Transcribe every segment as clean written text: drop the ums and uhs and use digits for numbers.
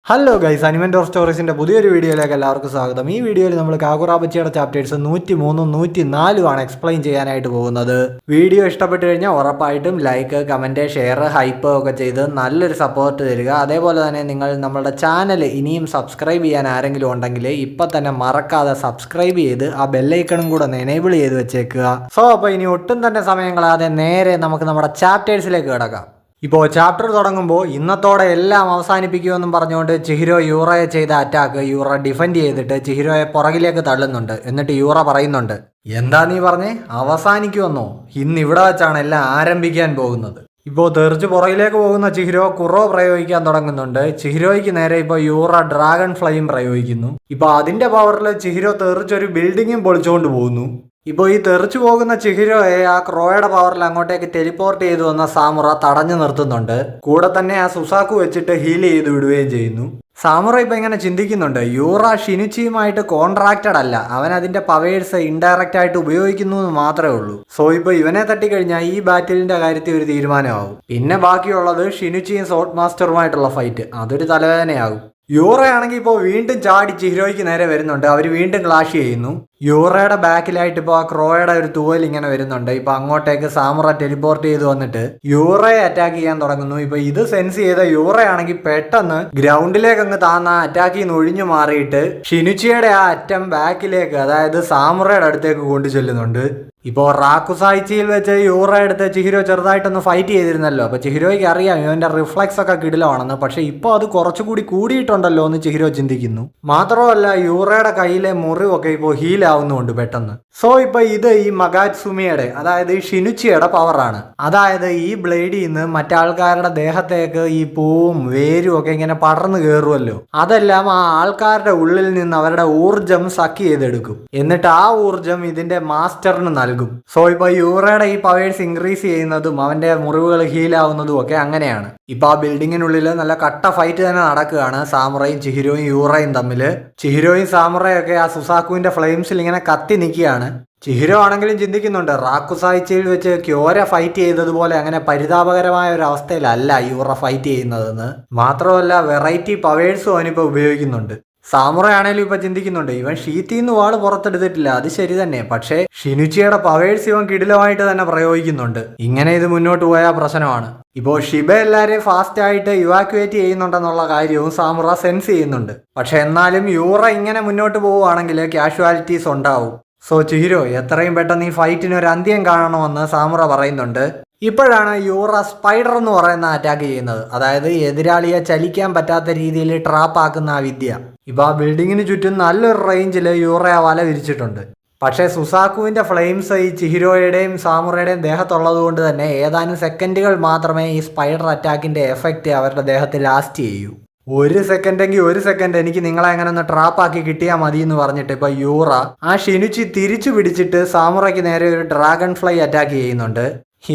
Hello guys, animal സ്റ്റോറീസിൻ്റെ പുതിയൊരു വീഡിയോയിലേക്ക് എല്ലാവർക്കും സ്വാഗതം. ഈ വീഡിയോയിൽ നമ്മൾ കാഗുറാബച്ചിയുടെ ചാപ്റ്റേഴ്സ് 103 104 എക്സ്പ്ലെയിൻ ചെയ്യാനായിട്ട് പോകുന്നത്. വീഡിയോ ഇഷ്ടപ്പെട്ടു കഴിഞ്ഞാൽ ഉറപ്പായിട്ടും ലൈക്ക്, കമൻറ്റ്, ഷെയർ, ഹൈപ്പ് ഒക്കെ ചെയ്ത് നല്ലൊരു സപ്പോർട്ട് തരിക. അതേപോലെ തന്നെ നിങ്ങൾ നമ്മളുടെ ചാനൽ ഇനിയും സബ്സ്ക്രൈബ് ചെയ്യാൻ ആരെങ്കിലും ഉണ്ടെങ്കിൽ ഇപ്പം തന്നെ മറക്കാതെ സബ്സ്ക്രൈബ് ചെയ്ത് ആ ബെല്ലൈക്കണും കൂടെ ഒന്ന് എനേബിൾ ചെയ്ത് വെച്ചേക്കുക. അപ്പോൾ ഇനി ഒട്ടും തന്നെ സമയം കളയാതെ നേരെ നമുക്ക് നമ്മുടെ ചാപ്റ്റേഴ്സിലേക്ക് കിടക്കാം. ഇപ്പോൾ ചാപ്റ്റർ തുടങ്ങുമ്പോൾ ഇന്നത്തോടെ എല്ലാം അവസാനിപ്പിക്കുമെന്നും പറഞ്ഞുകൊണ്ട് ചിഹിരോ യൂറയെ ചെയ്ത അറ്റാക്ക് യൂറ ഡിഫെൻഡ് ചെയ്തിട്ട് ചിഹിരോയെ പുറകിലേക്ക് തള്ളുന്നുണ്ട്. എന്നിട്ട് യൂറ പറയുന്നുണ്ട്, എന്താ നീ പറഞ്ഞേ, അവസാനിക്കുമെന്നോ? ഇന്ന് ഇവിടെ വെച്ചാണ് എല്ലാം ആരംഭിക്കാൻ പോകുന്നത്. ഇപ്പോൾ തെറിച്ച് പുറകിലേക്ക് പോകുന്ന ചിഹിരോ കുറോ പ്രയോഗിക്കാൻ തുടങ്ങുന്നുണ്ട്. ചിഹിരോയ്ക്ക് നേരെ ഇപ്പോൾ യൂറ ഡ്രാഗൺ ഫ്ലൈയും പ്രയോഗിക്കുന്നു. ഇപ്പോൾ അതിന്റെ പവറിൽ ചിഹിരോ തെറിച്ചൊരു ബിൽഡിങ്ങും പൊളിച്ചുകൊണ്ട് പോകുന്നു. ഇപ്പോൾ ഈ തെറിച്ചു പോകുന്ന ചിഹിരോയെ ആ ക്രോയുടെ പവറിൽ അങ്ങോട്ടേക്ക് ടെലിപ്പോർട്ട് ചെയ്തു വന്ന സാമുറ തടഞ്ഞു നിർത്തുന്നുണ്ട്. കൂടെ തന്നെ ആ സുസാക്കു വെച്ചിട്ട് ഹീൽ ചെയ്ത് വിടുകയും ചെയ്യുന്നു. സാമുറ ഇപ്പം ഇങ്ങനെ ചിന്തിക്കുന്നുണ്ട്, യൂറ ഷിനുച്ചിയുമായിട്ട് കോൺട്രാക്റ്റഡ് അല്ല, അവൻ അതിന്റെ പവേഴ്സ് ഇൻഡയറക്റ്റ് ആയിട്ട് ഉപയോഗിക്കുന്നു എന്ന് മാത്രമേ ഉള്ളൂ. സോ ഇപ്പോൾ ഇവനെ തട്ടിക്കഴിഞ്ഞാൽ ഈ ബാറ്റിലിന്റെ കാര്യത്തിൽ ഒരു തീരുമാനമാകും. പിന്നെ ബാക്കിയുള്ളത് ഷിനുച്ചിയും സോട്ട് മാസ്റ്ററുമായിട്ടുള്ള ഫൈറ്റ്, അതൊരു തലവേദനയാകും. യൂറയാണെങ്കിൽ ഇപ്പോൾ വീണ്ടും ചാടി ചിഹിരോയ്ക്ക് നേരെ വരുന്നുണ്ട്. അവർ വീണ്ടും ക്ലാഷ് ചെയ്യുന്നു. യൂറയുടെ ബാക്കിലായിട്ട് ഇപ്പോൾ ആ ക്രോയുടെ ഒരു തൂവൽ ഇങ്ങനെ വരുന്നുണ്ട്. ഇപ്പൊ അങ്ങോട്ടേക്ക് സാമുറ ടെലിപ്പോർട്ട് ചെയ്ത് വന്നിട്ട് യൂറയെ അറ്റാക്ക് ചെയ്യാൻ തുടങ്ങുന്നു. ഇപ്പൊ ഇത് സെൻസ് ചെയ്ത യൂറയാണെങ്കിൽ പെട്ടെന്ന് ഗ്രൗണ്ടിലേക്ക് അങ്ങ് താന്ന അറ്റാക്കിൽ നിന്ന് ഒഴിഞ്ഞു മാറിയിട്ട് ഷിനുച്ചിയുടെ ആ അറ്റം ബാക്കിലേക്ക്, അതായത് സാമുറയുടെ അടുത്തേക്ക് കൊണ്ടു ചെല്ലുന്നുണ്ട്. ഇപ്പോൾ റാക്കുസായിച്ചിയിൽ വെച്ച് യൂറ എടുത്ത് ചിഹിരോ ചെറുതായിട്ടൊന്ന് ഫൈറ്റ് ചെയ്തിരുന്നല്ലോ. അപ്പോൾ ചിഹിരോയ്ക്ക് അറിയാം ഇവന്റെ റിഫ്ലക്സ് ഒക്കെ കിടിലമാണെന്ന്. പക്ഷെ ഇപ്പോൾ അത് കുറച്ചുകൂടി കൂടിയിട്ടുണ്ടല്ലോ എന്ന് ചിഹിരോ ചിന്തിക്കുന്നു. മാത്രമല്ല യൂറയുടെ കയ്യിലെ മുറിവൊക്കെ ഇപ്പോൾ ഹീലാവുന്നുണ്ട് പെട്ടെന്ന്. സോ ഇപ്പൊ ഇത് ഈ മഗാറ്റ്സുമിയുടെ, അതായത് ഈ ഷിനുച്ചിയുടെ പവറാണ്. അതായത് ഈ ബ്ലേഡിൽ നിന്ന് മറ്റാൾക്കാരുടെ ദേഹത്തേക്ക് ഈ പൂവും വേരും ഒക്കെ ഇങ്ങനെ പടർന്നു കയറുമല്ലോ, അതെല്ലാം ആ ആൾക്കാരുടെ ഉള്ളിൽ നിന്ന് അവരുടെ ഊർജം സക്ക് ചെയ്തെടുക്കും. എന്നിട്ട് ആ ഊർജം ഇതിന്റെ മാസ്റ്ററിന് നൽകും. സോ ഇപ്പൊ യൂറയുടെ ഈ പവേഴ്സ് ഇൻക്രീസ് ചെയ്യുന്നതും അവന്റെ മുറിവുകൾ ഹീലാവുന്നതും ഒക്കെ അങ്ങനെയാണ്. ഇപ്പൊ ആ ബിൽഡിങ്ങിനുള്ളിൽ നല്ല കട്ട ഫൈറ്റ് തന്നെ നടക്കുകയാണ്, സാമുറയും ചിഹിരോയും യൂറയും തമ്മില്. ചിഹിരോയും സാമുറയും ഒക്കെ ആ സുസാക്കുവിന്റെ ഫ്ലെയിംസിൽ ഇങ്ങനെ കത്തി നിൽക്കുകയാണ്. ചിഹിരോ ആണെങ്കിലും ചിന്തിക്കുന്നുണ്ട്, റാക്കുസായിച്ചയിൽ വെച്ച് ക്യോര ഫൈറ്റ് ചെയ്തതുപോലെ അങ്ങനെ പരിതാപകരമായ ഒരു അവസ്ഥയിലല്ല യൂറ ഫൈറ്റ് ചെയ്യുന്നതെന്ന്. മാത്രമല്ല വെറൈറ്റി പവേഴ്സും അവനിപ്പോ ഉപയോഗിക്കുന്നുണ്ട്. സാമുറ ആണെങ്കിലും ഇപ്പൊ ചിന്തിക്കുന്നുണ്ട്, ഇവൻ ഷീത്തിന്ന് വാള് പുറത്തെടുത്തിട്ടില്ല, അത് ശരി തന്നെ, പക്ഷേ ഷിനുച്ചിയുടെ പവേഴ്സ് ഇവൻ കിടിലമായിട്ട് തന്നെ പ്രയോഗിക്കുന്നുണ്ട്. ഇങ്ങനെ ഇത് മുന്നോട്ട് പോയാൽ പ്രശ്നമാണ്. ഇപ്പോൾ ഷിബ എല്ലാവരെയും ഫാസ്റ്റ് ആയിട്ട് ഇവാക്യുവേറ്റ് ചെയ്യുന്നുണ്ടെന്നുള്ള കാര്യവും സാമുറ സെൻസ് ചെയ്യുന്നുണ്ട്. പക്ഷെ എന്നാലും യൂറ ഇങ്ങനെ മുന്നോട്ട് പോവുകയാണെങ്കിൽ കാഷ്വാലിറ്റീസ് ഉണ്ടാവും. സോ ചിഹിരോ, എത്രയും പെട്ടെന്ന് ഈ ഫൈറ്റിന് ഒരു അന്ത്യം കാണണമെന്ന് സാമുറ പറയുന്നുണ്ട്. ഇപ്പോഴാണ് യൂറ സ്പൈഡർ എന്ന് പറയുന്ന അറ്റാക്ക് ചെയ്യുന്നത്, അതായത് എതിരാളിയെ ചലിക്കാൻ പറ്റാത്ത രീതിയിൽ ട്രാപ്പ് ആക്കുന്ന ആ വിദ്യ. ഇപ്പൊ ആ ബിൽഡിങ്ങിന് ചുറ്റും നല്ലൊരു റേഞ്ചിൽ യൂറ ആ വല വിരിച്ചിട്ടുണ്ട്. പക്ഷേ സുസാക്കുവിന്റെ ഫ്ലെയിംസ് ഈ ചിഹിരോയുടെയും സാമുറയുടെയും ദേഹത്തുള്ളത് കൊണ്ട് തന്നെ ഏതാനും സെക്കൻഡുകൾ മാത്രമേ ഈ സ്പൈഡർ അറ്റാക്കിന്റെ എഫക്റ്റ് അവരുടെ ദേഹത്തിൽ ലാസ്റ്റ് ചെയ്യൂ. ഒരു സെക്കൻഡ് എനിക്ക് നിങ്ങളെ അങ്ങനെ ഒന്ന് ട്രാപ്പാക്കി കിട്ടിയാൽ മതി എന്ന് പറഞ്ഞിട്ട് ഇപ്പൊ യൂറ ആ ഷിനുച്ചി തിരിച്ചു പിടിച്ചിട്ട് സാമുറയ്ക്ക് നേരെ ഒരു ഡ്രാഗൺ ഫ്ലൈ അറ്റാക്ക് ചെയ്യുന്നുണ്ട്.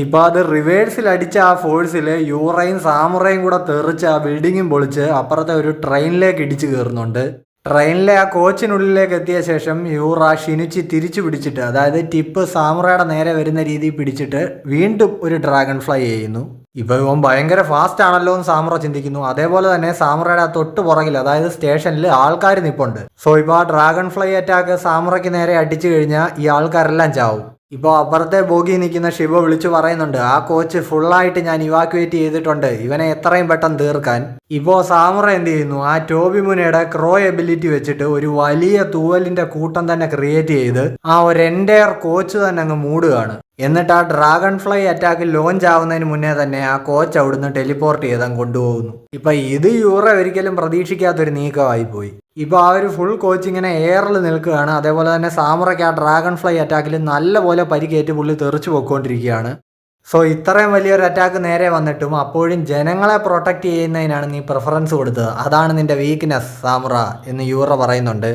ഇപ്പൊ അത് റിവേഴ്സിൽ അടിച്ച ആ ഫോഴ്സിൽ യൂറയും സാമുറയും കൂടെ തെറിച്ച് ആ ബിൽഡിങ്ങും പൊളിച്ച് അപ്പുറത്തെ ഒരു ട്രെയിനിലേക്ക് ഇടിച്ചു കയറുന്നുണ്ട്. ട്രെയിനിലെ ആ കോച്ചിനുള്ളിലേക്ക് എത്തിയ ശേഷം യൂറ ഷിനുച്ചി തിരിച്ചു പിടിച്ചിട്ട്, അതായത് ടിപ്പ് സാമുറയുടെ നേരെ വരുന്ന രീതിയിൽ പിടിച്ചിട്ട് വീണ്ടും ഒരു ഡ്രാഗൺ ഫ്ലൈ ചെയ്യുന്നു. ഇപ്പൊ ഇവൻ ഭയങ്കര ഫാസ്റ്റ് ആണല്ലോ എന്ന് സാമുറ ചിന്തിക്കുന്നു. അതേപോലെ തന്നെ സാമുറയുടെ ആ തൊട്ട് പുറകിൽ, അതായത് സ്റ്റേഷനിൽ ആൾക്കാർ നിപ്പുണ്ട്. സോ ഇപ്പൊ ആ ഡ്രാഗൺ ഫ്ലൈ അറ്റാക്ക് സാമുറയ്ക്ക് നേരെ അടിച്ചു കഴിഞ്ഞാൽ ഈ ആൾക്കാരെല്ലാം ചാവും. ഇപ്പോൾ അപ്പുറത്തെ ബോഗി നിൽക്കുന്ന ഷിബ വിളിച്ചു പറയുന്നുണ്ട്, ആ കോച്ച് ഫുള്ളായിട്ട് ഞാൻ ഇവാക്യുവേറ്റ് ചെയ്തിട്ടുണ്ട്, ഇവനെ എത്രയും പെട്ടെന്ന് തീർക്കാൻ. ഇപ്പോൾ സാമുറ എന്ത് ചെയ്യുന്നു, ആ ടോബി മുനയുടെ ക്രോ എബിലിറ്റി വെച്ചിട്ട് ഒരു വലിയ തൂവലിന്റെ കൂട്ടം തന്നെ ക്രിയേറ്റ് ചെയ്ത് ആ ഒരു എൻറ്റയർ കോച്ച് തന്നെ അങ്ങ് മൂടുകയാണ്. എന്നിട്ട് ആ ഡ്രാഗൺ ഫ്ലൈ അറ്റാക്ക് ലോഞ്ച് ആവുന്നതിന് മുന്നേ തന്നെ ആ കോച്ച് അവിടുന്ന് ടെലിപ്പോർട്ട് ചെയ്താൽ കൊണ്ടുപോകുന്നു. ഇപ്പൊ ഇത് യൂറ ഒരിക്കലും പ്രതീക്ഷിക്കാത്തൊരു നീക്കമായി പോയി. ഇപ്പൊ ആ ഒരു ഫുൾ കോച്ച് ഇങ്ങനെ എയറിൽ നിൽക്കുകയാണ്. അതേപോലെ തന്നെ സാമുറയ്ക്ക് ആ ഡ്രാഗൺ ഫ്ലൈ അറ്റാക്കിൽ നല്ലപോലെ പരിക്കേറ്റ് പുള്ളി തെറിച്ചു പോയിക്കൊണ്ടിരിക്കുകയാണ്. സോ ഇത്രയും വലിയൊരു അറ്റാക്ക് നേരെ വന്നിട്ടും അപ്പോഴും ജനങ്ങളെ പ്രൊട്ടക്ട് ചെയ്യുന്നതിനാണ് നീ പ്രിഫറൻസ് കൊടുത്തത്, അതാണ് നിന്റെ വീക്ക്നെസ് സാമുറ എന്ന് യൂറ പറയുന്നുണ്ട്.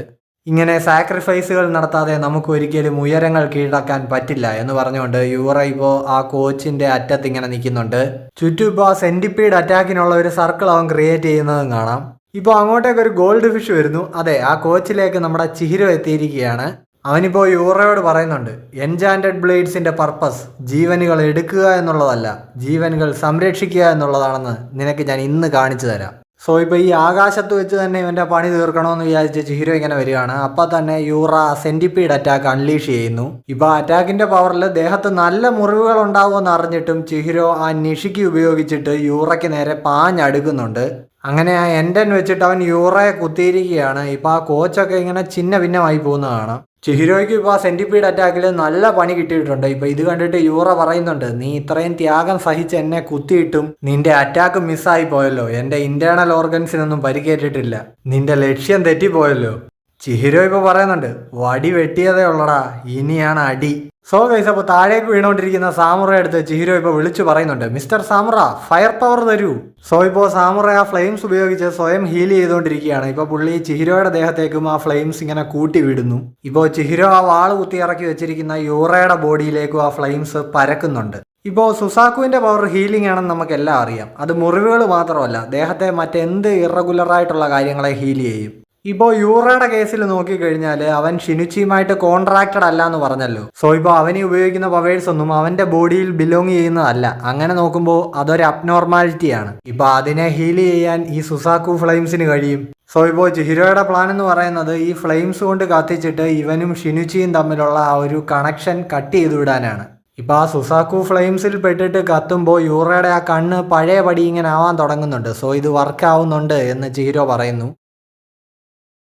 ഇങ്ങനെ സാക്രിഫൈസുകൾ നടത്താതെ നമുക്ക് ഒരിക്കലും ഉയരങ്ങൾ കീഴടക്കാൻ പറ്റില്ല എന്ന് പറഞ്ഞുകൊണ്ട് യൂറ ഇപ്പോൾ ആ കോച്ചിന്റെ അറ്റത്ത് ഇങ്ങനെ നിൽക്കുന്നുണ്ട്. ചുറ്റും ഇപ്പോൾ ആ സെന്റിപ്പീഡ് അറ്റാക്കിനുള്ള ഒരു സർക്കിൾ അവൻ ക്രിയേറ്റ് ചെയ്യുന്നതും കാണാം. ഇപ്പോൾ അങ്ങോട്ടേക്ക് ഒരു ഗോൾഡ് ഫിഷ് വരുന്നു. അതെ, ആ കോച്ചിലേക്ക് നമ്മുടെ ചിഹിരോ എത്തിയിരിക്കുകയാണ്. അവനിപ്പോൾ യൂറയോട് പറയുന്നുണ്ട്, എൻചാൻറ്റഡ് ബ്ലേഡ്സിന്റെ പർപ്പസ് ജീവനുകൾ എടുക്കുക എന്നുള്ളതല്ല, ജീവനുകൾ സംരക്ഷിക്കുക എന്നുള്ളതാണെന്ന് നിനക്ക് ഞാൻ ഇന്ന് കാണിച്ചു തരാം. സോ ഇപ്പോൾ ഈ ആകാശത്ത് വെച്ച് തന്നെ ഇവൻ്റെ പണി തീർക്കണമെന്ന് വിചാരിച്ച് ചിഹിരോ ഇങ്ങനെ വരികയാണ്. അപ്പം തന്നെ യൂറ സെൻറ്റിപ്പീഡ് അറ്റാക്ക് അൺലീഷ് ചെയ്യുന്നു. ഇപ്പോൾ അറ്റാക്കിൻ്റെ പവറിൽ ദേഹത്ത് നല്ല മുറിവുകൾ ഉണ്ടാവുമെന്ന് അറിഞ്ഞിട്ടും ചിഹിരോ ആ നിഷിക്ക് ഉപയോഗിച്ചിട്ട് യൂറയ്ക്ക് നേരെ പാഞ്ഞടുക്കുന്നുണ്ട്. അങ്ങനെ ആ എൻഡൻ വെച്ചിട്ട് അവൻ യൂറയെ കുത്തിയിരിക്കുകയാണ്. ഇപ്പോൾ ആ കോച്ചൊക്കെ ഇങ്ങനെ ചിന്ന ഭിന്നമായി പോകുന്നതാണ്. ചിഹിരോയ്ക്ക് ഇപ്പോൾ ആ സെൻറ്റിപ്പീഡ് അറ്റാക്കിൽ നല്ല പണി കിട്ടിയിട്ടുണ്ട്. ഇപ്പോൾ ഇത് കണ്ടിട്ട് യൂറ പറയുന്നുണ്ട്, നീ ഇത്രയും ത്യാഗം സഹിച്ച് എന്നെ കുത്തിയിട്ടും നിന്റെ അറ്റാക്ക് മിസ്സായി പോയല്ലോ, എൻ്റെ ഇന്റേണൽ ഓർഗൻസിനൊന്നും പരിക്കേറ്റിട്ടില്ല, നിന്റെ ലക്ഷ്യം തെറ്റിപ്പോയല്ലോ. ചിഹിരോ ഇപ്പോൾ പറയുന്നുണ്ട്, വടി വെട്ടിയതേ ഉള്ളടാ, ഇനിയാണ് അടി. സോ ഗൈസ്, അപ്പോൾ താഴേക്ക് വീണുകൊണ്ടിരിക്കുന്ന സാമുറ അടുത്ത് ചിഹിരോ ഇപ്പോൾ വിളിച്ചു പറയുന്നുണ്ട്, മിസ്റ്റർ സാമുറ ഫയർ പവർ തരൂ. സോ ഇപ്പോൾ സാമുറ ആ ഫ്ലെയിംസ് ഉപയോഗിച്ച് സ്വയം ഹീൽ ചെയ്തുകൊണ്ടിരിക്കുകയാണ്. ഇപ്പോൾ പുള്ളി ചിഹിരോയുടെ ദേഹത്തേക്കും ആ ഫ്ലെയിംസ് ഇങ്ങനെ കൂട്ടി വിടുന്നു. ഇപ്പോൾ ചിഹിരോ ആ വാള് കുത്തി ഇറക്കി വെച്ചിരിക്കുന്ന യൂറയുടെ ബോഡിയിലേക്കും ആ ഫ്ലെയിംസ് പരക്കുന്നുണ്ട്. ഇപ്പോൾ സുസാക്കുവിൻ്റെ പവർ ഹീലിംഗ് ആണെന്ന് നമുക്കെല്ലാം അറിയാം. അത് മുറിവുകൾ മാത്രമല്ല, ദേഹത്തെ മറ്റെന്ത് ഇറഗുലറായിട്ടുള്ള കാര്യങ്ങളെ ഹീൽ ചെയ്യും. ഇപ്പോൾ യൂറയുടെ കേസിൽ നോക്കിക്കഴിഞ്ഞാൽ അവൻ ഷിനുച്ചിയുമായിട്ട് കോൺട്രാക്റ്റഡ് അല്ല എന്ന് പറഞ്ഞല്ലോ. സോ ഇപ്പോൾ അവന് ഉപയോഗിക്കുന്ന പവേഴ്സ് ഒന്നും അവൻ്റെ ബോഡിയിൽ ബിലോങ് ചെയ്യുന്നതല്ല. അങ്ങനെ നോക്കുമ്പോൾ അതൊരു അബ്നോർമാലിറ്റിയാണ്. ഇപ്പോൾ അതിനെ ഹീൽ ചെയ്യാൻ ഈ സുസാക്കു ഫ്ലെയിംസിന് കഴിയും. സോ ഇപ്പോൾ ചിഹിരോയുടെ പ്ലാൻ എന്ന് പറയുന്നത് ഈ ഫ്ലെയിംസ് കൊണ്ട് കത്തിച്ചിട്ട് ഇവനും ഷിനുച്ചിയും തമ്മിലുള്ള ആ ഒരു കണക്ഷൻ കട്ട് ചെയ്തു വിടാനാണ്. ഇപ്പോൾ ആ സുസാക്കു ഫ്ലെയിംസിൽ പെട്ടിട്ട് കത്തുമ്പോൾ യൂറയുടെ ആ കണ്ണ് പഴയപടി ഇങ്ങനെ ആവാൻ തുടങ്ങുന്നുണ്ട്. സോ ഇത് വർക്ക് ആവുന്നുണ്ട് എന്ന് ചിഹിരോ പറയുന്നു.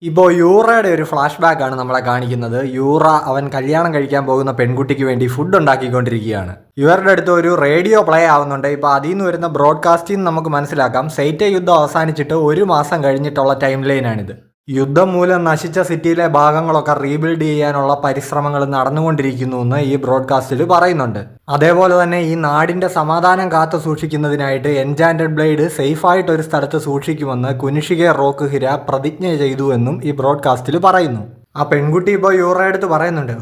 ഇപ്പോൾ യൂറയുടെ ഒരു ഫ്ലാഷ് ബാക്ക് ആണ് നമ്മളെ കാണിക്കുന്നത്. യൂറ അവൻ കല്യാണം കഴിക്കാൻ പോകുന്ന പെൺകുട്ടിക്ക് വേണ്ടി ഫുഡ് ഉണ്ടാക്കിക്കൊണ്ടിരിക്കുകയാണ്. ഇവരുടെ അടുത്ത് ഒരു റേഡിയോ പ്ലേ ആവുന്നുണ്ട്. ഇപ്പോൾ അതിൽ നിന്ന് വരുന്ന ബ്രോഡ്കാസ്റ്റിംഗ് നമുക്ക് മനസ്സിലാക്കാം. സെയ്റ്റ യുദ്ധം അവസാനിച്ചിട്ട് 1 മാസം കഴിഞ്ഞിട്ടുള്ള ടൈം ലൈനാണിത്. യുദ്ധം മൂലം നശിച്ച സിറ്റിയിലെ ഭാഗങ്ങളൊക്കെ റീബിൽഡ് ചെയ്യാനുള്ള പരിശ്രമങ്ങൾ നടന്നുകൊണ്ടിരിക്കുന്നു എന്ന് ഈ ബ്രോഡ്കാസ്റ്റിൽ പറയുന്നുണ്ട്. അതേപോലെ തന്നെ ഈ നാടിന്റെ സമാധാനം കാത്തു സൂക്ഷിക്കുന്നതിനായിട്ട് എൻചാൻറ്റഡ് ബ്ലേഡ് സേഫായിട്ട് ഒരു സ്ഥലത്ത് സൂക്ഷിക്കുമെന്ന് കുനിഷികെ റോക്കുഹിര പ്രതിജ്ഞ ചെയ്തു എന്നും ഈ ബ്രോഡ്കാസ്റ്റിൽ പറയുന്നു. ആ പെൺകുട്ടി ഇപ്പോൾ യൂറയെടുത്ത് പറയുന്നുണ്ട്,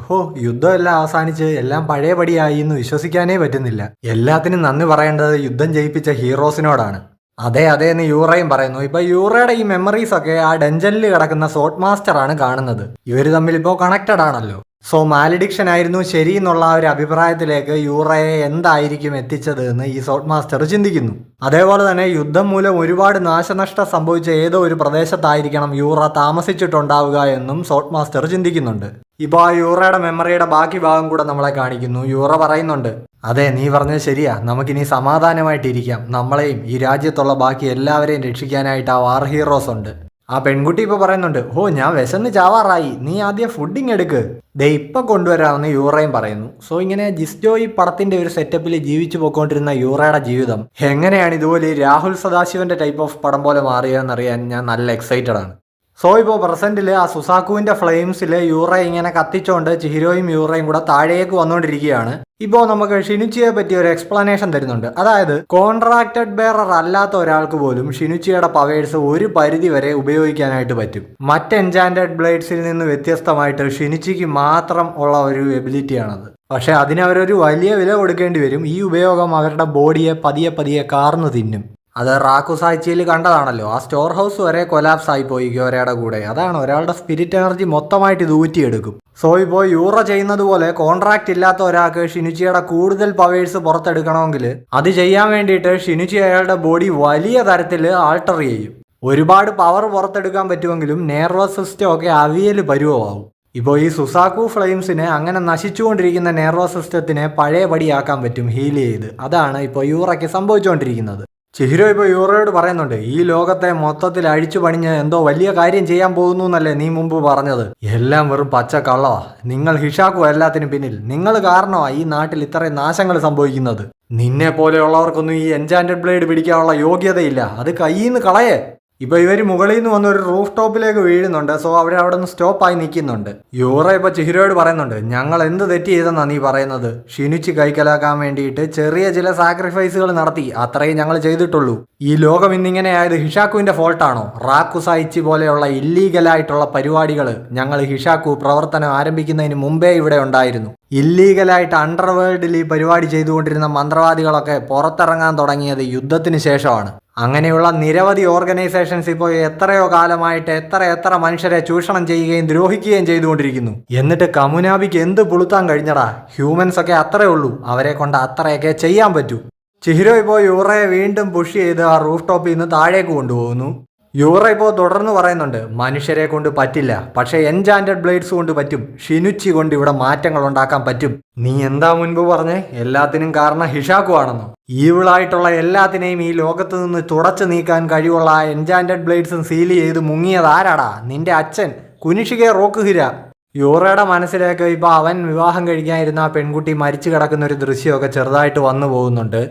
യുദ്ധം എല്ലാം അവസാനിച്ച് എല്ലാം പഴയപടിയായി എന്ന് വിശ്വസിക്കാനേ പറ്റുന്നില്ല. എല്ലാത്തിനും നന്ദി പറയേണ്ടത് യുദ്ധം ജയിപ്പിച്ച ഹീറോസിനോടാണ്. അതെ എന്ന് യൂറയും പറയുന്നു. ഇപ്പൊ യൂറയുടെ ഈ മെമ്മറീസ് ഒക്കെ ആ ഡഞ്ചനിൽ കിടക്കുന്ന സോട്ട് മാസ്റ്റർ ആണ് കാണുന്നത്. ഇവര് തമ്മിൽ ഇപ്പോൾ കണക്റ്റഡ് ആണല്ലോ. സോ മാലിഡിക്ഷൻ ആയിരുന്നു ശരി എന്നുള്ള ഒരു അഭിപ്രായത്തിലേക്ക് യൂറയെ എന്തായിരിക്കും എത്തിച്ചത് എന്ന് ഈ സോട്ട് മാസ്റ്റർ ചിന്തിക്കുന്നു. അതേപോലെ തന്നെ യുദ്ധം മൂലം ഒരുപാട് നാശനഷ്ടം സംഭവിച്ച ഏതോ ഒരു പ്രദേശത്തായിരിക്കണം യൂറ താമസിച്ചിട്ടുണ്ടാവുക എന്നും സോട്ട് മാസ്റ്റർ ചിന്തിക്കുന്നുണ്ട്. ഇപ്പോൾ ആ യൂറയുടെ മെമ്മറിയുടെ ബാക്കി ഭാഗം കൂടെ നമ്മളെ കാണിക്കുന്നു. യൂറ പറയുന്നുണ്ട്, അതെ നീ പറഞ്ഞത് ശരിയാ, നമുക്കിനി സമാധാനമായിട്ടിരിക്കാം. നമ്മളെയും ഈ രാജ്യത്തുള്ള ബാക്കി എല്ലാവരെയും രക്ഷിക്കാനായിട്ട് ആ വാർ ഹീറോസ് ഉണ്ട്. ആ പെൺകുട്ടി ഇപ്പോൾ പറയുന്നുണ്ട്, ഞാൻ വിശന്ന് ചാവാറായി, നീ ആദ്യം ഫുഡിങ് എടുക്ക്, ഇപ്പം കൊണ്ടുവരാമെന്ന് യൂറയും പറയുന്നു. സോ ഇങ്ങനെ ജിസ്ജോ ഈ പടത്തിന്റെ ഒരു സെറ്റപ്പിൽ ജീവിച്ചു പോയിക്കൊണ്ടിരുന്ന യൂറയുടെ ജീവിതം എങ്ങനെയാണ് ഇതുപോലെ രാഹുൽ സദാശിവന്റെ ടൈപ്പ് ഓഫ് പടം പോലെ മാറിയതെന്നറിയാൻ ഞാൻ നല്ല എക്സൈറ്റഡ് ആണ്. സോ ഇപ്പോൾ പ്രസന്റിൽ ആ സുസാക്കുവിന്റെ ഫ്ലെയിംസിൽ യൂറ ഇങ്ങനെ കത്തിച്ചോണ്ട് ചിഹിരോയും യൂറയും കൂടെ താഴേക്ക് വന്നുകൊണ്ടിരിക്കുകയാണ്. ഇപ്പോൾ നമുക്ക് ഷിനുച്ചിയെ പറ്റി ഒരു എക്സ്പ്ലനേഷൻ തരുന്നുണ്ട്. അതായത് കോൺട്രാക്റ്റഡ് ബെയറർ അല്ലാത്ത ഒരാൾക്ക് പോലും ഷിനുച്ചിയുടെ പവേഴ്സ് ഒരു പരിധി വരെ ഉപയോഗിക്കാനായിട്ട് പറ്റും. മറ്റ് എൻചാൻറ്റഡ് ബ്ലേഡ്സിൽ നിന്ന് വ്യത്യസ്തമായിട്ട് ഷിനുച്ചിക്ക് മാത്രം ഉള്ള ഒരു എബിലിറ്റിയാണത്. പക്ഷെ അതിനവരൊരു വലിയ വില കൊടുക്കേണ്ടി വരും. ഈ ഉപയോഗം അവരുടെ ബോഡിയെ പതിയെ കാർന്നു തിന്നും. അത് റാക്കുസായിച്ചിയിൽ കണ്ടതാണല്ലോ. ആ സ്റ്റോർ ഹൗസ് വരെ കൊലാപ്സ് ആയിപ്പോയി ഗോരയുടെ കൂടെ. അതാണ്, ഒരാളുടെ സ്പിരിറ്റ് എനർജി മൊത്തമായിട്ട് ഇത് ഊറ്റിയെടുക്കും. സോ ഇപ്പോൾ യൂറ ചെയ്യുന്നത് പോലെ കോൺട്രാക്റ്റ് ഇല്ലാത്ത ഒരാൾക്ക് ഷിനുച്ചിയുടെ കൂടുതൽ പവേഴ്സ് പുറത്തെടുക്കണമെങ്കിൽ അത് ചെയ്യാൻ വേണ്ടിയിട്ട് ഷിനുച്ചി അയാളുടെ ബോഡി വലിയ തരത്തിൽ ആൾട്ടർ ചെയ്യും. ഒരുപാട് പവർ പുറത്തെടുക്കാൻ പറ്റുമെങ്കിലും നെർവസ് സിസ്റ്റം ഒക്കെ അവിയൽ പരുവമാവും. ഇപ്പോൾ ഈ സുസാക്കു ഫ്ലെയിംസിനെ അങ്ങനെ നശിച്ചുകൊണ്ടിരിക്കുന്ന നെർവസ് സിസ്റ്റത്തിനെ പഴയപടിയാക്കാൻ പറ്റും ഹീൽ ചെയ്ത്. അതാണ് ഇപ്പോൾ യൂറയ്ക്ക് സംഭവിച്ചുകൊണ്ടിരിക്കുന്നത്. ചിഹിരോ ഇപ്പോൾ യൂറയോട് പറയുന്നുണ്ട്, ഈ ലോകത്തെ മൊത്തത്തിൽ അഴിച്ചു പണിഞ്ഞ് എന്തോ വലിയ കാര്യം ചെയ്യാൻ പോകുന്നു എന്നല്ലേ നീ മുമ്പ് പറഞ്ഞത്? എല്ലാം വെറും പച്ച കള്ളവാ. നിങ്ങൾ ഹിഷാക്കു എല്ലാത്തിനും പിന്നിൽ. നിങ്ങൾ കാരണമാണ് ഈ നാട്ടിൽ ഇത്രയും നാശങ്ങൾ സംഭവിക്കുന്നത്. നിന്നെ പോലെയുള്ളവർക്കൊന്നും ഈ എൻചാൻറ്റഡ് ബ്ലേഡ് പിടിക്കാനുള്ള യോഗ്യതയില്ല. അത് കയ്യിൽ നിന്ന് കളയേ. ഇപ്പൊ ഇവർ മുകളിൽ നിന്ന് വന്ന് ഒരു റൂഫ് ടോപ്പിലേക്ക് വീഴുന്നുണ്ട്. സോ അവിടെ നിന്ന് സ്റ്റോപ്പായി നിൽക്കുന്നുണ്ട്. യൂറ ഇപ്പൊ ചിഹിരോയോട് പറയുന്നുണ്ട്, ഞങ്ങൾ എന്ത് തെറ്റ് ചെയ്തെന്നാ നീ പറയുന്നത്? ഷിനുച്ചി കൈക്കലാക്കാൻ വേണ്ടിയിട്ട് ചെറിയ ചില സാക്രിഫൈസുകൾ നടത്തി, അത്രയും ഞങ്ങൾ ചെയ്തിട്ടുള്ളൂ. ഈ ലോകം ഇന്നിങ്ങനെയായത് ഹിഷാക്കുവിന്റെ ഫോൾട്ടാണോ? റാക്കുസായിച്ചി പോലെയുള്ള ഇല്ലീഗലായിട്ടുള്ള പരിപാടികൾ ഞങ്ങൾ ഹിഷാക്കു പ്രവർത്തനം ആരംഭിക്കുന്നതിന് മുമ്പേ ഇവിടെ ഉണ്ടായിരുന്നു. ഇല്ലീഗലായിട്ട് അണ്ടർവേൾഡിൽ ഈ പരിപാടി ചെയ്തുകൊണ്ടിരുന്ന മന്ത്രവാദികളൊക്കെ പുറത്തിറങ്ങാൻ തുടങ്ങിയത് യുദ്ധത്തിന് ശേഷമാണ്. അങ്ങനെയുള്ള നിരവധി ഓർഗനൈസേഷൻസ് ഇപ്പോൾ എത്രയോ കാലമായിട്ട് എത്ര മനുഷ്യരെ ചൂഷണം ചെയ്യുകയും ദ്രോഹിക്കുകയും ചെയ്തുകൊണ്ടിരിക്കുന്നു. എന്നിട്ട് കമുനാബിക്ക് എന്ത് പുളുത്താൻ കഴിഞ്ഞടാ? ഹ്യൂമൻസ് ഒക്കെ അത്രേ ഉള്ളൂ, അവരെ കൊണ്ട് അത്രയൊക്കെ ചെയ്യാൻ പറ്റൂ. ചിഹിരോ ഇപ്പോൾ യൂറയെ വീണ്ടും പുഷ് ചെയ്ത് ആ റൂഫ് ടോപ്പിൽ നിന്ന് താഴേക്ക് കൊണ്ടുപോകുന്നു. യൂറ ഇപ്പോൾ തുടർന്ന് പറയുന്നുണ്ട്, മനുഷ്യരെ കൊണ്ട് പറ്റില്ല, പക്ഷേ എൻചാൻറ്റഡ് ബ്ലേഡ്സ് കൊണ്ട് പറ്റും, ഷിനുച്ചി കൊണ്ട് ഇവിടെ മാറ്റങ്ങൾ ഉണ്ടാക്കാൻ പറ്റും. നീ എന്താ മുൻപ് പറഞ്ഞേ, എല്ലാത്തിനും കാരണം ഹിഷാക്കു ആണെന്നോ? ഈവിളായിട്ടുള്ള എല്ലാത്തിനെയും ഈ ലോകത്ത് നിന്ന് തുടച്ചു നീക്കാൻ കഴിവുള്ള ആ എൻചാൻറ്റഡ് ബ്ലേഡ്സും സീൽ ചെയ്ത് മുങ്ങിയത് ആരാടാ? നിന്റെ അച്ഛൻ കുനിഷികെ റോക്കുഹിര. യൂറയുടെ മനസ്സിലേക്ക് ഇപ്പോൾ അവൻ വിവാഹം കഴിക്കാനിരുന്ന ആ പെൺകുട്ടി മരിച്ചു കിടക്കുന്ന ഒരു ദൃശ്യമൊക്കെ ചെറുതായിട്ട് വന്നു പോകുന്നുണ്ട്.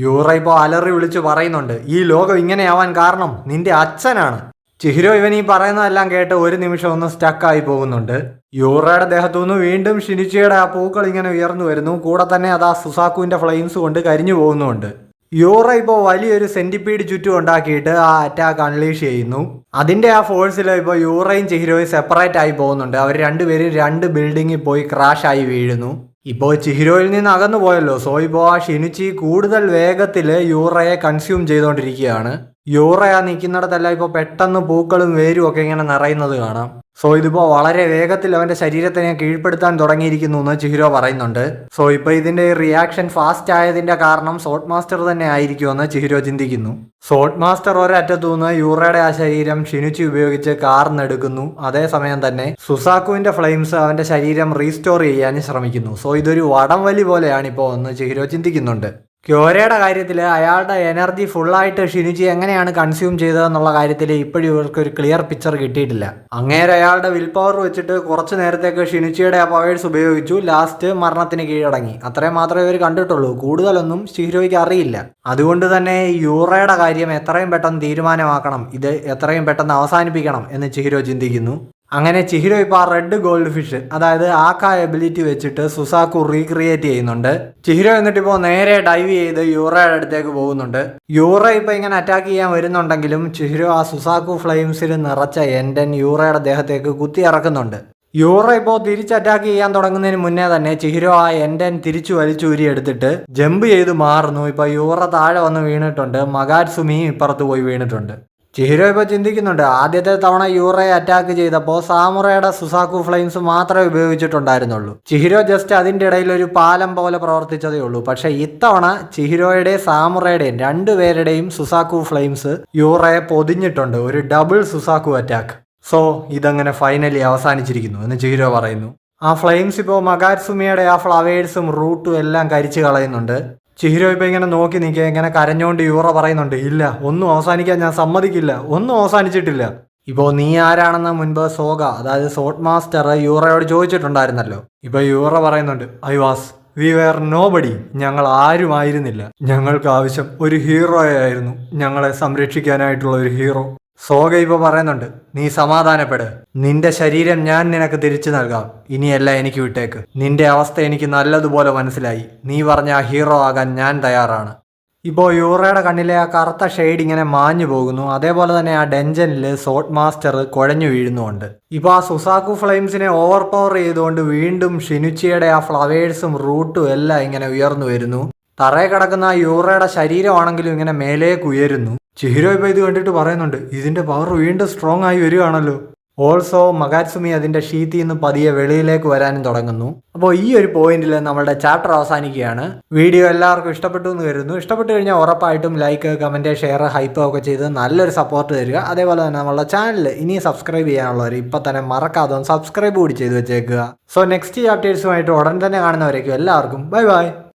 യൂറ ഇപ്പോൾ അലറി വിളിച്ചു പറയുന്നുണ്ട്, ഈ ലോകം ഇങ്ങനെയാവാൻ കാരണം നിന്റെ അച്ഛനാണ്. ചിഹിരോ ഇവൻ ഈ പറയുന്നതെല്ലാം കേട്ട് ഒരു നിമിഷം ഒന്ന് സ്റ്റക്കായി പോകുന്നുണ്ട്. യൂറയുടെ ദേഹത്തുനിന്ന് വീണ്ടും ഷിനിച്ചിയുടെ ആ പൂക്കൾ ഇങ്ങനെ ഉയർന്നു വരുന്നു. കൂടെ തന്നെ അത് ആ സുസാക്കുവിന്റെ ഫ്ലെയിംസ് കൊണ്ട് കരിഞ്ഞു പോകുന്നുണ്ട്. യൂറ ഇപ്പോൾ വലിയൊരു സെന്റിപ്പീഡ് ചുറ്റും ഉണ്ടാക്കിയിട്ട് ആ അറ്റാക്ക് അൺലീഷ് ചെയ്യുന്നു. അതിന്റെ ആ ഫോഴ്സിൽ ഇപ്പോൾ യൂറയും ചിഹിരോയും സെപ്പറേറ്റ് ആയി പോകുന്നുണ്ട്. അവർ രണ്ടുപേരും രണ്ട് ബിൽഡിങ്ങിൽ പോയി ക്രാഷ് ആയി വീഴുന്നു. ഇപ്പോൾ ചിഹിരോയിൽ നിന്ന് അകന്നു പോയല്ലോ. സോ ഇപ്പോൾ ആ ഷിനിച്ചി കൂടുതൽ വേഗത്തിൽ യൂറയെ കൺസ്യൂം ചെയ്തുകൊണ്ടിരിക്കുകയാണ്. യൂറ ആ നിൽക്കുന്നിടത്തെല്ലാം ഇപ്പോൾ പെട്ടെന്ന് പൂക്കളും വേരും ഒക്കെ ഇങ്ങനെ നിറയുന്നത് കാണാം. സോ ഇതിപ്പോൾ വളരെ വേഗത്തിൽ അവന്റെ ശരീരത്തിനെ കീഴ്പ്പെടുത്താൻ തുടങ്ങിയിരിക്കുന്നു എന്ന് ചിഹിരോ പറയുന്നുണ്ട്. സോ ഇപ്പോൾ ഇതിന്റെ റിയാക്ഷൻ ഫാസ്റ്റ് ആയതിന്റെ കാരണം സോട്ട് മാസ്റ്റർ തന്നെ ആയിരിക്കുമെന്ന് ചിഹിരോ ചിന്തിക്കുന്നു. സോട്ട് മാസ്റ്റർ ഒരറ്റത്തു നിന്ന് യൂറയുടെ ആ ശരീരം ഷിനുച്ചി ഉപയോഗിച്ച് കാർന്നെടുക്കുന്നു. അതേസമയം തന്നെ സുസാക്കുവിന്റെ ഫ്ലെയിംസ് അവന്റെ ശരീരം റീസ്റ്റോർ ചെയ്യാൻ ശ്രമിക്കുന്നു. സോ ഇതൊരു വടംവലി പോലെയാണ് ഇപ്പോൾ എന്ന് ചിഹിരോ ചിന്തിക്കുന്നുണ്ട്. ക്യോരയുടെ കാര്യത്തിൽ അയാളുടെ എനർജി ഫുള്ളായിട്ട് ഷിനുച്ചി എങ്ങനെയാണ് കൺസ്യൂം ചെയ്തതെന്നുള്ള കാര്യത്തിൽ ഇപ്പോഴും ഇവർക്ക് ഒരു ക്ലിയർ പിക്ചർ കിട്ടിയിട്ടില്ല. അങ്ങേരെ അയാളുടെ വിൽ പവർ വെച്ചിട്ട് കുറച്ച് നേരത്തേക്ക് ഷിനുച്ചിയുടെ ആ പവേഴ്സ് ഉപയോഗിച്ചു, ലാസ്റ്റ് മരണത്തിന് കീഴടങ്ങി. അത്രയും മാത്രമേ ഇവർ കണ്ടിട്ടുള്ളൂ. കൂടുതലൊന്നും ചിഹിരോയ്ക്ക് അറിയില്ല. അതുകൊണ്ട് തന്നെ യൂറയുടെ കാര്യം എത്രയും പെട്ടെന്ന് തീരുമാനമാക്കണം, ഇത് എത്രയും പെട്ടെന്ന് അവസാനിപ്പിക്കണം എന്ന് ചിഹിരോ ചിന്തിക്കുന്നു. അങ്ങനെ ചിഹിരോ ഇപ്പോൾ ആ റെഡ് ഗോൾഡ് ഫിഷ്, അതായത് ആക്ക എബിലിറ്റി വെച്ചിട്ട് സുസാക്കു റീക്രിയേറ്റ് ചെയ്യുന്നുണ്ട്. ചിഹിരോ എന്നിട്ടിപ്പോൾ നേരെ ഡൈവ് ചെയ്ത് യൂറയുടെ അടുത്തേക്ക് പോകുന്നുണ്ട്. യൂറ ഇപ്പോൾ ഇങ്ങനെ അറ്റാക്ക് ചെയ്യാൻ വരുന്നുണ്ടെങ്കിലും ചിഹിരോ ആ സുസാക്കു ഫ്ലെയിംസിൽ നിറച്ച എൻഡൻ യൂറയുടെ ദേഹത്തേക്ക് കുത്തി ഇറക്കുന്നുണ്ട്. യൂറ ഇപ്പോൾ തിരിച്ച് അറ്റാക്ക് ചെയ്യാൻ തുടങ്ങുന്നതിന് മുന്നേ തന്നെ ചിഹിരോ ആ എൻഡൻ തിരിച്ചു വലിച്ചൂരി എടുത്തിട്ട് ജമ്പ് ചെയ്ത് മാറുന്നു. ഇപ്പോൾ യൂറ താഴെ വന്ന് വീണിട്ടുണ്ട്. മഗാറ്റ്സുമിയും ഇപ്പുറത്ത് പോയി വീണിട്ടുണ്ട്. ചിഹിരോ ഇപ്പോൾ ചിന്തിക്കുന്നുണ്ട്, ആദ്യത്തെ തവണ യൂറയെ അറ്റാക്ക് ചെയ്തപ്പോൾ സാമുറയുടെ സുസാക്കു ഫ്ലെയിംസ് മാത്രമേ ഉപയോഗിച്ചിട്ടുണ്ടായിരുന്നുള്ളൂ. ചിഹിരോ ജസ്റ്റ് അതിൻ്റെ ഇടയിൽ ഒരു പാലം പോലെ പ്രവർത്തിച്ചതേ ഉള്ളൂ. പക്ഷേ ഇത്തവണ ചിഹിരോയുടെയും സാമുറയുടെയും രണ്ടുപേരുടെയും സുസാക്കു ഫ്ലെയിംസ് യൂറയെ പൊതിഞ്ഞിട്ടുണ്ട്. ഒരു ഡബിൾ സുസാക്കു അറ്റാക്ക്. സോ ഇതങ്ങനെ ഫൈനലി അവസാനിച്ചിരിക്കുന്നു എന്ന് ചിഹിരോ പറയുന്നു. ആ ഫ്ലെയിംസ് ഇപ്പോൾ മഗാറ്റ്സുമിയുടെ ആ ഫ്ലവേഴ്സും റൂട്ടും എല്ലാം കരിച്ചു കളയുന്നുണ്ട്. ചിഹിരോ ഇപ്പോൾ ഇങ്ങനെ നോക്കി നിൽക്കുക, ഇങ്ങനെ കരഞ്ഞുകൊണ്ട് യൂറ പറയുന്നുണ്ട്, ഇല്ല, ഒന്നും അവസാനിക്കാൻ ഞാൻ സമ്മതിക്കില്ല, ഒന്നും അവസാനിച്ചിട്ടില്ല. ഇപ്പോൾ നീ ആരാണെന്ന് മുൻപ് സോഗ, അതായത് സോട്ട് മാസ്റ്റർ യൂറയോട് ചോദിച്ചിട്ടുണ്ടായിരുന്നല്ലോ. ഇപ്പോൾ യൂറ പറയുന്നുണ്ട്, വി വെയർ നോബഡി, ഞങ്ങൾ ആരുമായിരുന്നില്ല, ഞങ്ങൾക്ക് ആവശ്യം ഒരു ഹീറോയായിരുന്നു, ഞങ്ങളെ സംരക്ഷിക്കാനായിട്ടുള്ള ഒരു ഹീറോ. സോഗ ഇപ്പോൾ പറയുന്നുണ്ട്, നീ സമാധാനപ്പെട്, നിന്റെ ശരീരം ഞാൻ നിനക്ക് തിരിച്ചു നൽകാം, ഇനിയല്ല എനിക്ക് വിട്ടേക്ക്, നിന്റെ അവസ്ഥ എനിക്ക് നല്ലതുപോലെ മനസ്സിലായി, നീ പറഞ്ഞ ആ ഹീറോ ആകാൻ ഞാൻ തയ്യാറാണ്. ഇപ്പോൾ യൂറയുടെ കണ്ണിലെ ആ കറുത്ത ഷെയ്ഡ് ഇങ്ങനെ മാഞ്ഞു പോകുന്നു. അതേപോലെ തന്നെ ആ ഡെഞ്ചനിൽ സോട്ട് മാസ്റ്റർ കുഴഞ്ഞു വീഴുന്നുമുണ്ട്. ഇപ്പോൾ ആ സുസാക്കു ഫ്ലെയിംസിനെ ഓവർ പവർ ചെയ്തുകൊണ്ട് വീണ്ടും ഷിനുച്ചിയുടെ ആ ഫ്ലവേഴ്സും റൂട്ടും എല്ലാം ഇങ്ങനെ ഉയർന്നു വരുന്നു. തറയെ കിടക്കുന്ന ആ യൂറയുടെ ശരീരമാണെങ്കിലും ഇങ്ങനെ മേലേക്ക് ഉയരുന്നു. ചിഹിരോ ഇപ്പോൾ ഇത് കണ്ടിട്ട് പറയുന്നുണ്ട്, ഇതിന്റെ പവർ വീണ്ടും സ്ട്രോങ് ആയി വരികയാണല്ലോ. ഓൾസോ മഗാറ്റ്സുമി അതിന്റെ ഷീറ്റിൽ നിന്ന് പതിയെ വെളിയിലേക്ക് വരാനും തുടങ്ങുന്നു. അപ്പോൾ ഈ ഒരു പോയിന്റിൽ നമ്മുടെ ചാപ്റ്റർ അവസാനിക്കുകയാണ്. വീഡിയോ എല്ലാവർക്കും ഇഷ്ടപ്പെട്ടു എന്ന് കരുതുന്നു. ഇഷ്ടപ്പെട്ടു കഴിഞ്ഞാൽ ഉറപ്പായിട്ടും ലൈക്ക്, കമന്റ്, ഷെയർ, ഹൈപ്പ് ഒക്കെ ചെയ്ത് നല്ലൊരു സപ്പോർട്ട് തരിക. അതേപോലെ തന്നെ നമ്മളുടെ ചാനൽ ഇനി സബ്സ്ക്രൈബ് ചെയ്യാനുള്ളവർ ഇപ്പം തന്നെ മറക്കാതെ സബ്സ്ക്രൈബ് കൂടി ചെയ്ത് വെച്ചേക്കുക. സോ നെക്സ്റ്റ് ചാപ്റ്റേഴ്സുമായിട്ട് ഉടൻ തന്നെ കാണുന്നവരേക്കും എല്ലാവർക്കും ബൈ ബൈ.